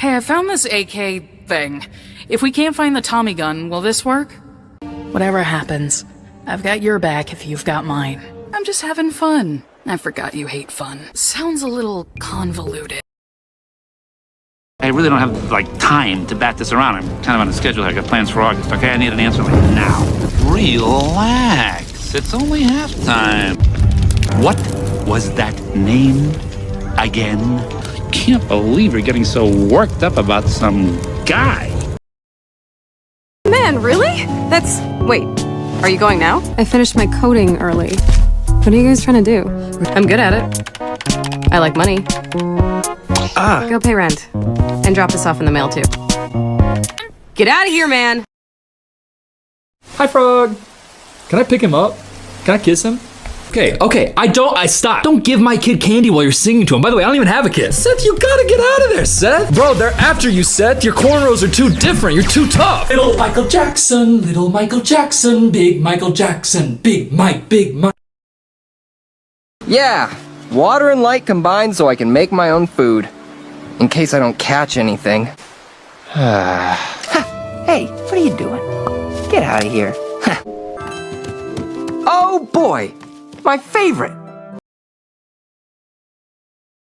Hey, I found this AK thing. If we can't find the Tommy gun, will this work? Whatever happens, I've got your back if you've got mine. I'm just having fun. I forgot you hate fun. Sounds a little convoluted. I really don't have, time to bat this around. I'm kind of on a schedule here. I got plans for August. Okay, I need an answer now. Relax. It's only halftime. What was that name again? I can't believe you're getting so worked up about some guy. Man, really? Wait, are you going now? I finished my coding early. What are you guys trying to do? I'm good at it. I like money. Go pay rent. And drop this off in the mail, too. Get out of here, man! Hi, Frog. Can I pick him up? Can I kiss him? Okay, stop. Don't give my kid candy while you're singing to him. By the way, I don't even have a kid. Seth, you gotta get out of there, Seth. Bro, they're after you, Seth. Your cornrows are too different. You're too tough. Little Michael Jackson, big Michael Jackson, big Mike, big Mike. Yeah, water and light combined so I can make my own food. In case I don't catch anything. Hey, what are you doing? Get out of here. Oh boy, my favorite.